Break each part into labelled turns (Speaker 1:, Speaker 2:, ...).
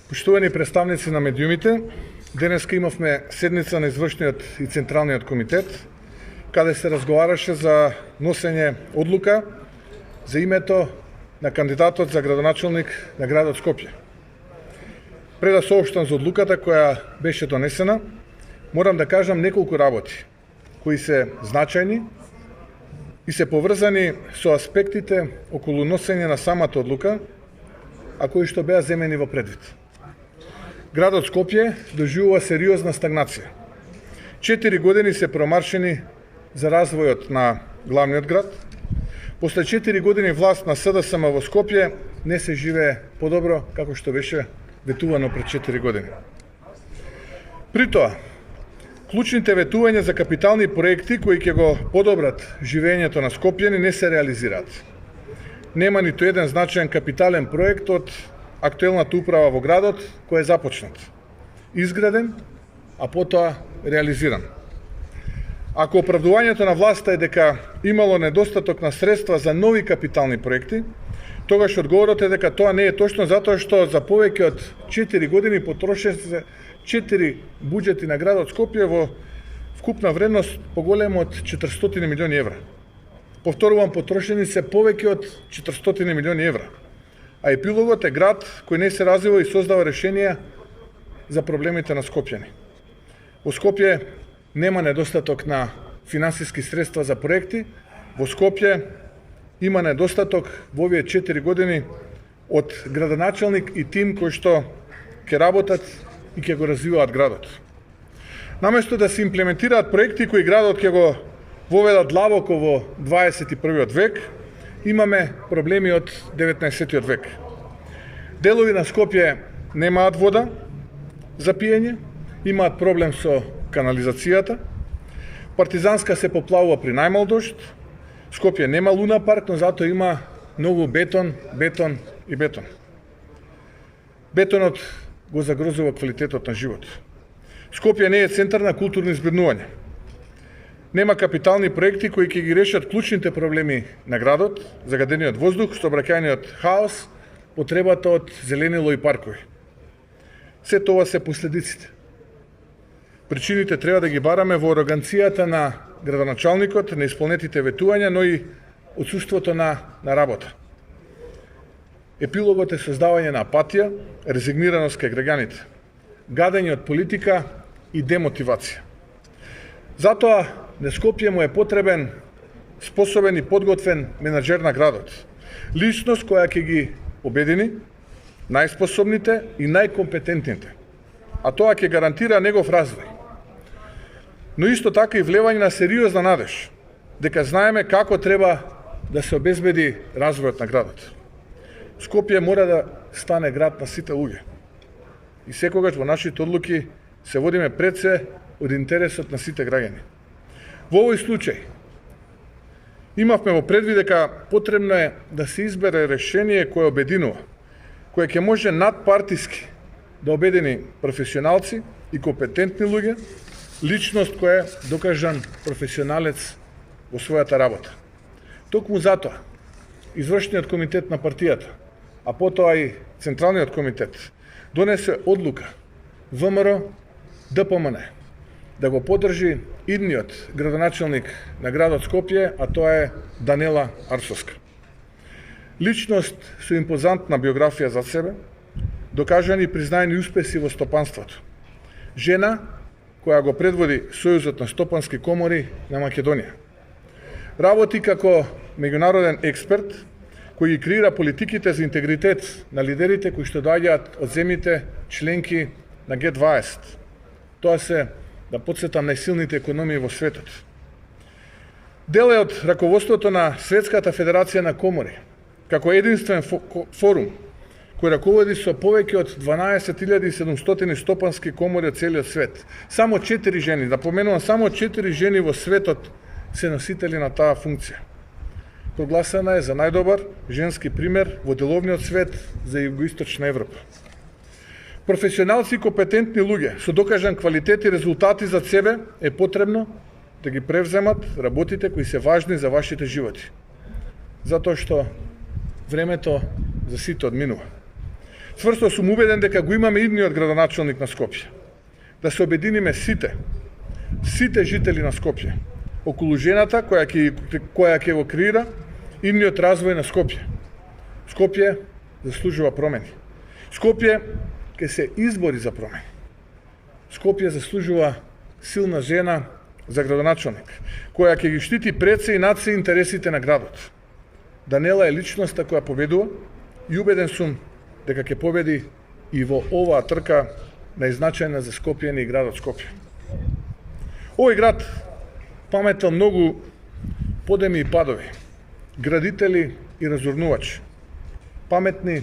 Speaker 1: Поштувани представници на медиумите, денеска имавме седница на извршниот и Централниот комитет, каде се разговараше за носење одлука за името на кандидатот за градоначалник на градот Скопје. Пред да соопштам за одлуката која беше донесена, морам да кажам неколку работи кои се значајни и се поврзани со аспектите околу носење на самата одлука, а кои што беа земени во предвид. Градот Скопје доживува сериозна стагнација. 4 години се промаршени за развојот на главниот град. После 4 години власт на СДСМ во Скопје не се живее подобро како што беше ветувано пред 4 години. При тоа, клучните ветувања за капитални проекти кои ќе го подобрат живењето на скопјани не се реализираат. Нема ниту еден значаен капитален проект од актуелната управа во градот кој е започнат, изграден, а потоа реализиран. Ако оправдувањето на власта е дека имало недостаток на средства за нови капитални проекти, тогаш одговорот е дека тоа не е точно, затоа што за повеќе од 4 години потрошени се 4 буџети на градот Скопје во вкупна вредност поголема од 400 милиони евра. Повторувам, потрошени се повеќе од 400 милиони евра. А епилогот е град кој не се развива и создава решенија за проблемите на скопјани. Во Скопје нема недостаток на финансиски средства за проекти. Во Скопје има недостаток во овие 4 години од градоначалник и тим кои што ќе работат и ќе го развиваат градот. Наместо да се имплементираат проекти кои градот ќе го воведат длабоко во 21. век, имаме проблеми од 19. век. Делови на Скопје немаат вода за пиење, имаат проблем со канализацијата, Партизанска се поплавува при најмал дожд, Скопје нема луна парк, но затоа има многу бетон, бетон и бетон. Бетонот го загрозува квалитетот на живот. Скопје не е центар на културни збирнувања. Нема капитални проекти кои ќе ги решат клучните проблеми на градот, загадениот воздух, сообраќајниот хаос, потребата од зеленило и паркови. Се тоа се последиците. Причините треба да ги бараме во ароганцијата на градоначалникот, на исполнетите ветувања, но и отсуството на работа. Епилогот е создавање на апатија, резигнираност кај граѓаните, гадење од политика и демотивација. Затоа на Скопје му е потребен способен и подготвен менаџер на градот. Личност која ќе ги обедини најспособните и најкомпетентните, а тоа ќе гарантира негов развој. Но исто така и влевање на сериозна надеж, дека знаеме како треба да се обезбеди развојот на градот. Скопје мора да стане град на сите луѓе. И секогаш во нашите одлуки се водиме пред се од интересот на сите граѓани. Во овој случај имавме во предвид дека потребно е да се избере решение кое обединува, кое ќе може надпартиски да обедини професионалци и компетентни луѓе, личност која е докажан професионалец во својата работа. Токму затоа, извршниот комитет на партијата, а потоа и Централниот комитет, донесе одлука ВМРО ДПМН да го поддржи идниот градоначалник на градот Скопје, а тоа е Данела Арсовска. Личност со импозантна биографија за себе, докажани и признаени успеси во стопанството. Жена која го предводи Сојузот на стопански комори на Македонија. Работи како меѓународен експерт кој ги креира политиките за интегритет на лидерите кои што доаѓаат од земјите членки на Г20. Тоа се, да потсетам, најсилните економии во светот. Дел е од раководството на Светската федерација на комори, како единствен форум кој раководи со повеќе од 12.700 стопански комори од целиот свет. Само 4 жени, да поменувам, само 4 жени во светот се носители на таа функција. Прогласена е за најдобар женски пример во деловниот свет за Југоисточна Европа. Професионалци и компетентни луѓе со докажан квалитет и резултати за себе е потребно да ги превземат работите кои се важни за вашите животи. Затоа што времето за сите одминува. Цврсто сум убеден дека го имаме идниот градоначалник на Скопје. Да се обединиме сите жители на Скопје околу жената која ќе го креира идниот развој на Скопје. Скопје заслужува промени. Скопје ќе се избори за промени. Скопје заслужува силна жена за градоначалник, која ќе ги штити пред се и над се интересите на градот. Данела е личноста која победува и убеден сум дека ќе победи и во оваа трка најзначајна за Скопјани и градот Скопје. Овој град паметел многу подеми и падови, градители и разурнувачи, паметни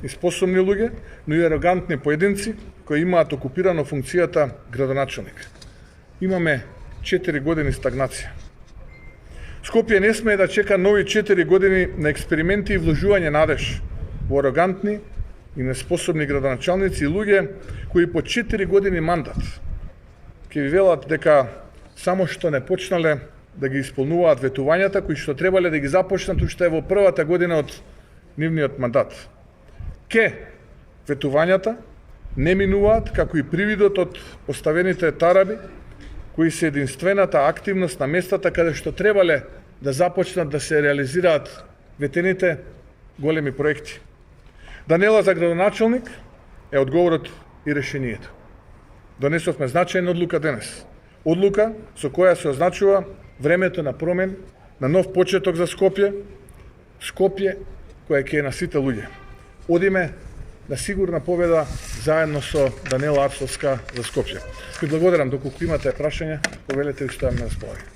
Speaker 1: и способни луѓе, но и арогантни поединци кои имаат окупирано функцијата градоначалник. Имаме 4 години стагнација. Скопје не смее да чека нови 4 години на експерименти и вложување надеж во арогантни и неспособни градоначалници и луѓе кои по 4 години мандат ќе ви велат дека само што не почнале да ги исполнуваат ветувањата кои што требале да ги започнат уште во првата година од нивниот мандат. Ветувањата не минуваат како и привидот од поставените тараби кои се единствената активност на местата каде што требале да започнат да се реализираат ветените големи проекти. Данела за градоначалник е одговорот и решението. Донесовме значајна одлука денес. Одлука со која се означува времето на промен, на нов почеток за Скопје, Скопје која ќе е на сите луѓе. Одиме на сигурна победа заедно со Данела Арсовска за Скопје. Ви благодарам, доколку имате прашања, повелете и стојам на располагање.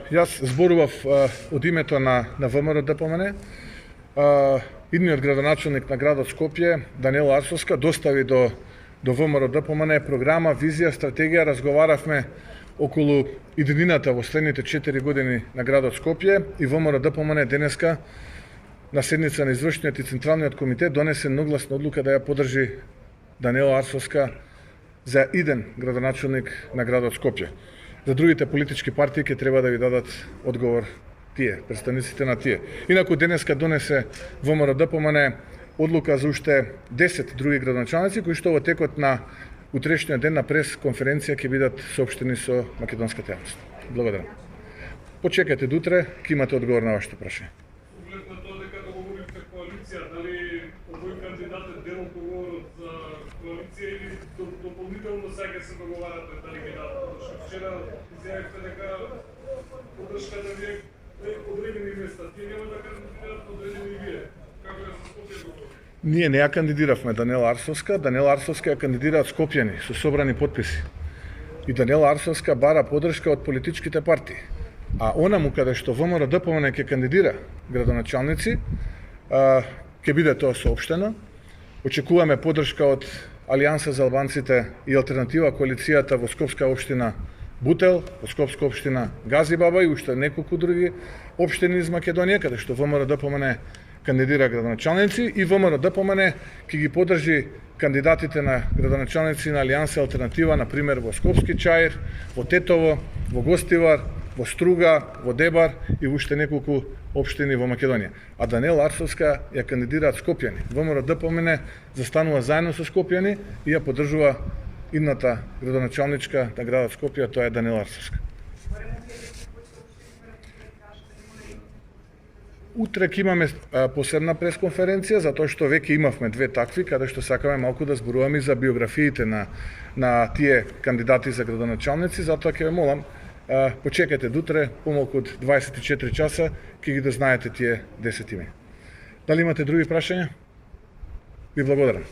Speaker 1: Јас зборував од името на ВМРО ДПМН. Идниот градоначалник на градот Скопје, Данела Арсовска, достави до ВМРО ДПМН програма, визија, стратегија. Разговаравме околу иднината во следните 4 години на градот Скопје и ВМРО ДПМН денеска на седница на извршниот и централниот комитет донесе едногласна одлука да ја поддржи Данела Арсовска за иден градоначалник на градот Скопје. За другите политички партии ќе треба да ви дадат одговор тие, представниците на тие. Инаку денеска донесе ВМРО ДПМН одлука за уште 10 други градоначалници кои што во текот на утрешниот ден на прес-конференција ќе бидат соопштени со македонската јавност. Благодарам. Почекајте до утре, ќе имате одговор на вашето прашање.
Speaker 2: Оглед на тоа дека договоривте коалиција, дали овој кандидат е дел од договорот за коалиција или дополнително сега се договарате дали ги дадат поддршка? Вчера изјавивте дека поддршката ви е одредени места, тие нема да кандидират одредени вие. Како е за Скопје договор?
Speaker 1: Ние не ја кандидиравме Данела Арсовска. Данела Арсовска ја кандидираат скопјани со собрани потписи. И Данела Арсовска бара поддршка од политичките партии. А онаму каде што ВМРО ДПМН ќе кандидира градоначалници, ќе биде тоа соопштено. Очекуваме поддршка од Алијанса за албанците и Алтернатива коалицијата во Скопска општина Бутел, во Скопска општина Газибаба и уште неколку други општини из Македонија, каде што ВМРО ДПМН кандидира градоначалници и ВМРО ДПМН ќе ги поддржи кандидатите на градоначалници на Алијанса Алтернатива, на пример во Скопски Чаир, во Тетово, во Гостивар, во Струга, во Дебар и уште неколку општини во Македонија. А Данела Арсовска ја кандидираат скопјани. ВМРО ДПМН застанува заедно со скопјани и ја поддржува идната градоначалничка на градот Скопје, тоа е Данела Арсовска. Утре ќе имаме посебна пресконференција, затоа што веќе имавме две такви, каде што сакаме малку да зборуваме за биографиите на тие кандидати за градоначалници, затоа ќе ве молам, почекајте до утре, помалку од 24 часа, ќе ги дознаете тие 10 имења. Дали имате други прашања? Ви благодарам.